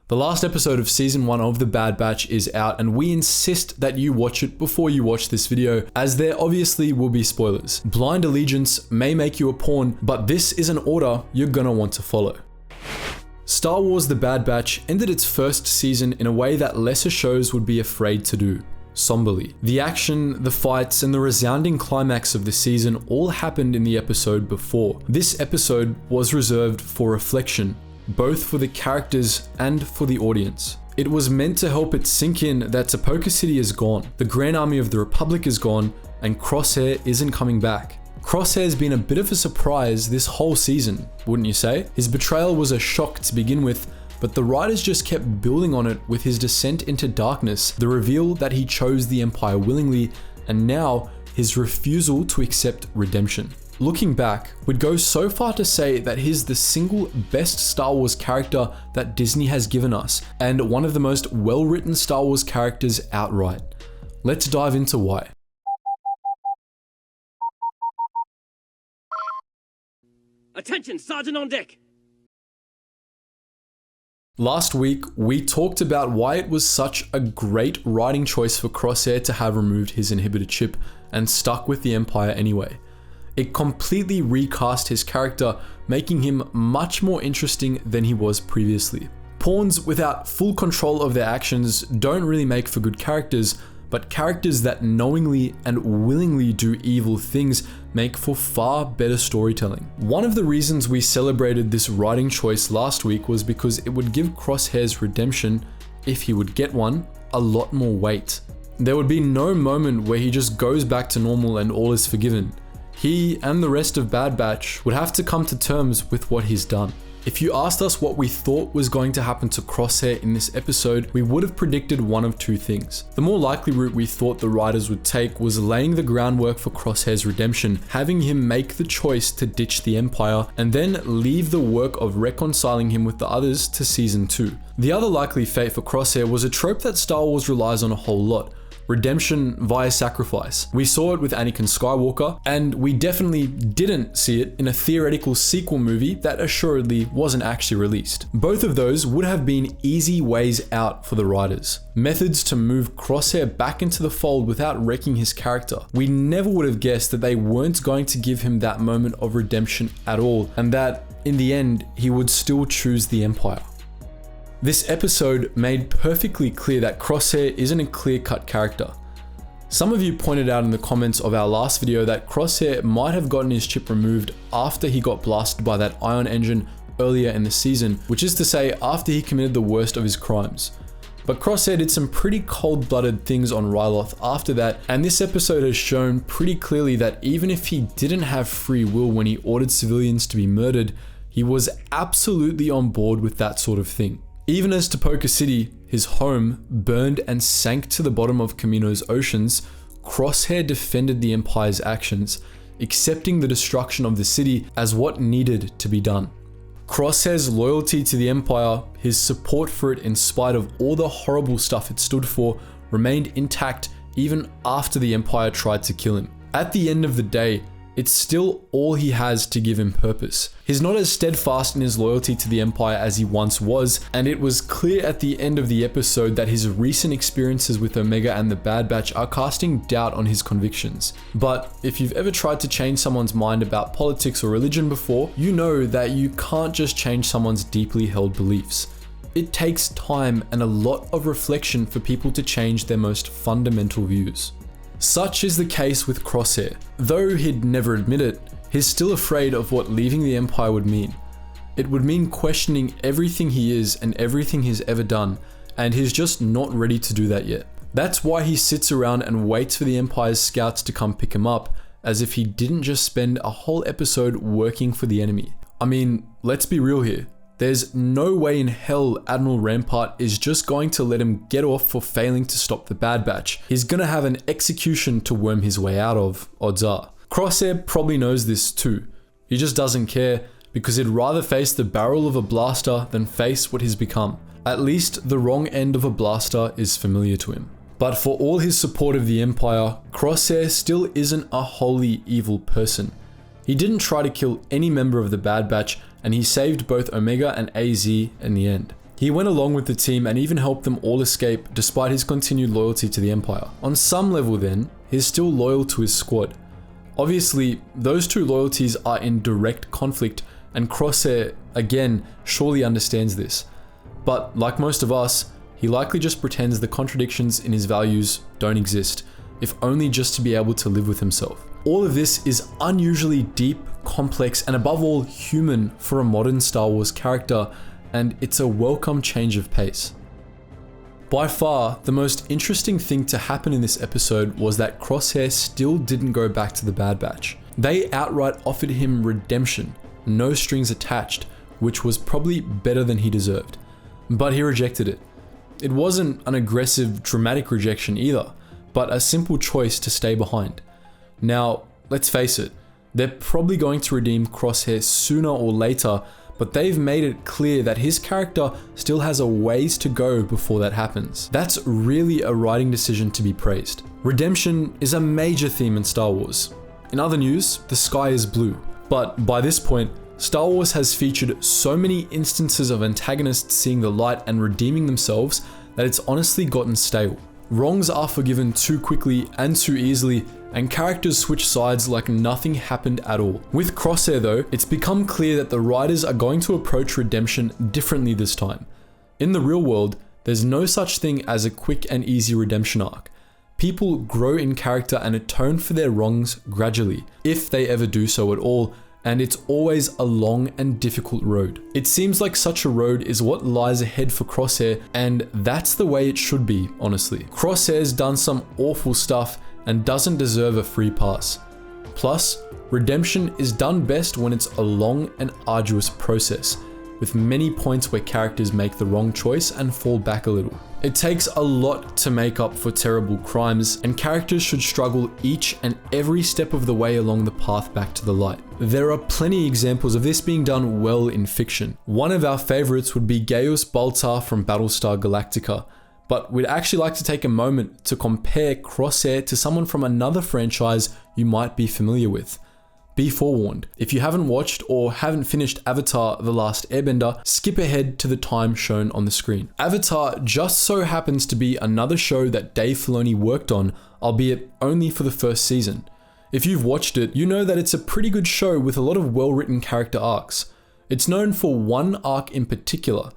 The last episode of Season 1 of The Bad Batch is out, and we insist that you watch it before you watch this video, as there obviously will be spoilers. Blind allegiance may make you a pawn, but this is an order you're gonna want to follow. Star Wars The Bad Batch ended its first season in a way that lesser shows would be afraid to do. Somberly. The action, the fights, and the resounding climax of the season all happened in the episode before. This episode was reserved for reflection, both for the characters and for the audience. It was meant to help it sink in that Tipoca City is gone, the Grand Army of the Republic is gone, and Crosshair isn't coming back. Crosshair's been a bit of a surprise this whole season, wouldn't you say? His betrayal was a shock to begin with, but the writers just kept building on it with his descent into darkness, the reveal that he chose the Empire willingly, and now his refusal to accept redemption. Looking back, we'd go so far to say that he's the single best Star Wars character that Disney has given us, and one of the most well-written Star Wars characters outright. Let's dive into why. Attention, Sergeant on deck! Last week, we talked about why it was such a great writing choice for Crosshair to have removed his inhibitor chip and stuck with the Empire anyway. It completely recast his character, making him much more interesting than he was previously. Pawns without full control of their actions don't really make for good characters, but characters that knowingly and willingly do evil things make for far better storytelling. One of the reasons we celebrated this writing choice last week was because it would give Crosshair's redemption, if he would get one, a lot more weight. There would be no moment where he just goes back to normal and all is forgiven. He and the rest of Bad Batch would have to come to terms with what he's done. If you asked us what we thought was going to happen to Crosshair in this episode, we would have predicted one of two things. The more likely route we thought the writers would take was laying the groundwork for Crosshair's redemption, having him make the choice to ditch the Empire, and then leave the work of reconciling him with the others to Season 2. The other likely fate for Crosshair was a trope that Star Wars relies on a whole lot: redemption via sacrifice. We saw it with Anakin Skywalker, and we definitely didn't see it in a theoretical sequel movie that assuredly wasn't actually released. Both of those would have been easy ways out for the writers. Methods to move Crosshair back into the fold without wrecking his character. We never would have guessed that they weren't going to give him that moment of redemption at all, and that, in the end, he would still choose the Empire. This episode made perfectly clear that Crosshair isn't a clear-cut character. Some of you pointed out in the comments of our last video that Crosshair might have gotten his chip removed after he got blasted by that ion engine earlier in the season, which is to say after he committed the worst of his crimes. But Crosshair did some pretty cold-blooded things on Ryloth after that, and this episode has shown pretty clearly that even if he didn't have free will when he ordered civilians to be murdered, he was absolutely on board with that sort of thing. Even as Tipoca City, his home, burned and sank to the bottom of Kamino's oceans, Crosshair defended the Empire's actions, accepting the destruction of the city as what needed to be done. Crosshair's loyalty to the Empire, his support for it in spite of all the horrible stuff it stood for, remained intact even after the Empire tried to kill him. At the end of the day, it's still all he has to give him purpose. He's not as steadfast in his loyalty to the Empire as he once was, and it was clear at the end of the episode that his recent experiences with Omega and the Bad Batch are casting doubt on his convictions. But if you've ever tried to change someone's mind about politics or religion before, you know that you can't just change someone's deeply held beliefs. It takes time and a lot of reflection for people to change their most fundamental views. Such is the case with Crosshair. Though he'd never admit it, he's still afraid of what leaving the Empire would mean. It would mean questioning everything he is and everything he's ever done, and he's just not ready to do that yet. That's why he sits around and waits for the Empire's scouts to come pick him up, as if he didn't just spend a whole episode working for the enemy. I mean, let's be real here. There's no way in hell Admiral Rampart is just going to let him get off for failing to stop the Bad Batch. He's gonna have an execution to worm his way out of, odds are. Crosshair probably knows this too. He just doesn't care, because he'd rather face the barrel of a blaster than face what he's become. At least the wrong end of a blaster is familiar to him. But for all his support of the Empire, Crosshair still isn't a wholly evil person. He didn't try to kill any member of the Bad Batch, and he saved both Omega and AZ in the end. He went along with the team and even helped them all escape despite his continued loyalty to the Empire. On some level then, he's still loyal to his squad. Obviously, those two loyalties are in direct conflict, and Crosshair, again, surely understands this. But like most of us, he likely just pretends the contradictions in his values don't exist, if only just to be able to live with himself. All of this is unusually deep, complex, and above all human for a modern Star Wars character, and it's a welcome change of pace. By far, the most interesting thing to happen in this episode was that Crosshair still didn't go back to the Bad Batch. They outright offered him redemption, no strings attached, which was probably better than he deserved. But he rejected it. It wasn't an aggressive, dramatic rejection either, but a simple choice to stay behind. Now, let's face it, they're probably going to redeem Crosshair sooner or later, but they've made it clear that his character still has a ways to go before that happens. That's really a writing decision to be praised. Redemption is a major theme in Star Wars. In other news, the sky is blue. But by this point, Star Wars has featured so many instances of antagonists seeing the light and redeeming themselves that it's honestly gotten stale. Wrongs are forgiven too quickly and too easily, and characters switch sides like nothing happened at all. With Crosshair though, it's become clear that the writers are going to approach redemption differently this time. In the real world, there's no such thing as a quick and easy redemption arc. People grow in character and atone for their wrongs gradually, if they ever do so at all, and it's always a long and difficult road. It seems like such a road is what lies ahead for Crosshair, and that's the way it should be, honestly. Crosshair's done some awful stuff and doesn't deserve a free pass. Plus, redemption is done best when it's a long and arduous process, with many points where characters make the wrong choice and fall back a little. It takes a lot to make up for terrible crimes, and characters should struggle each and every step of the way along the path back to the light. There are plenty examples of this being done well in fiction. One of our favorites would be Gaius Baltar from Battlestar Galactica, but we'd actually like to take a moment to compare Crosshair to someone from another franchise you might be familiar with. Be forewarned, if you haven't watched or haven't finished Avatar: The Last Airbender, skip ahead to the time shown on the screen. Avatar just so happens to be another show that Dave Filoni worked on, albeit only for the first season. If you've watched it, you know that it's a pretty good show with a lot of well-written character arcs. It's known for one arc in particular,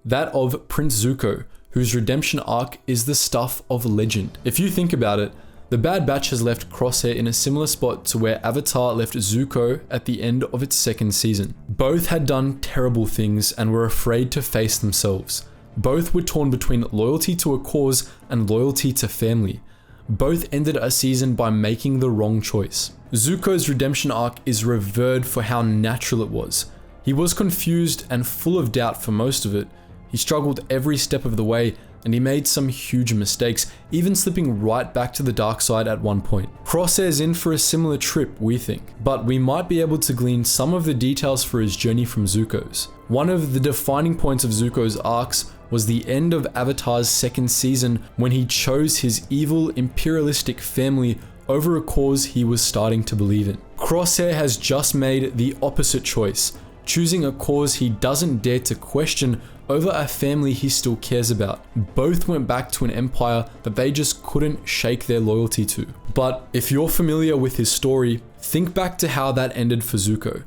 that of Prince Zuko, whose redemption arc is the stuff of legend. If you think about it, the Bad Batch has left Crosshair in a similar spot to where Avatar left Zuko at the end of its second season. Both had done terrible things and were afraid to face themselves. Both were torn between loyalty to a cause and loyalty to family. Both ended a season by making the wrong choice. Zuko's redemption arc is revered for how natural it was. He was confused and full of doubt for most of it. He struggled every step of the way, and he made some huge mistakes, even slipping right back to the dark side at one point. Crosshair's in for a similar trip, we think, but we might be able to glean some of the details for his journey from Zuko's. One of the defining points of Zuko's arcs was the end of Avatar's second season, when he chose his evil imperialistic family over a cause he was starting to believe in. Crosshair has just made the opposite choice, choosing a cause he doesn't dare to question over a family he still cares about. Both went back to an empire that they just couldn't shake their loyalty to. But if you're familiar with his story, think back to how that ended for Zuko.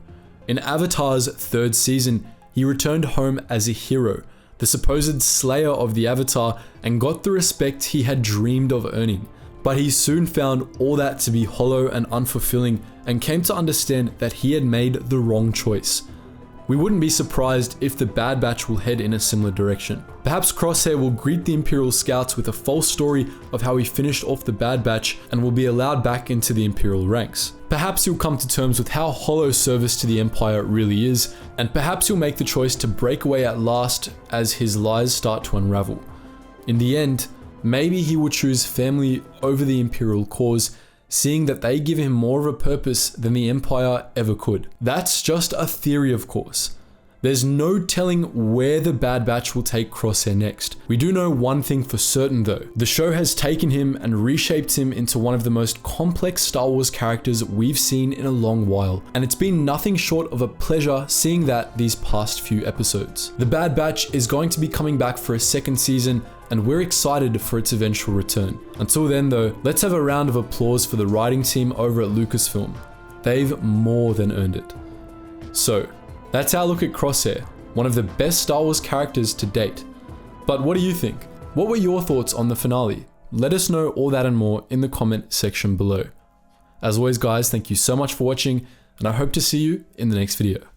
In Avatar's third season, he returned home as a hero, the supposed slayer of the Avatar, and got the respect he had dreamed of earning. But he soon found all that to be hollow and unfulfilling, and came to understand that he had made the wrong choice. We wouldn't be surprised if the Bad Batch will head in a similar direction. Perhaps Crosshair will greet the Imperial Scouts with a false story of how he finished off the Bad Batch and will be allowed back into the Imperial ranks. Perhaps he'll come to terms with how hollow service to the Empire really is, and perhaps he'll make the choice to break away at last as his lies start to unravel. In the end, maybe he will choose family over the Imperial cause, seeing that they give him more of a purpose than the Empire ever could. That's just a theory, of course. There's no telling where the Bad Batch will take Crosshair next. We do know one thing for certain though. The show has taken him and reshaped him into one of the most complex Star Wars characters we've seen in a long while, and it's been nothing short of a pleasure seeing that these past few episodes. The Bad Batch is going to be coming back for a second season, and we're excited for its eventual return. Until then though, let's have a round of applause for the writing team over at Lucasfilm. They've more than earned it. So, that's our look at Crosshair, one of the best Star Wars characters to date. But what do you think? What were your thoughts on the finale? Let us know all that and more in the comment section below. As always guys, thank you so much for watching, and I hope to see you in the next video.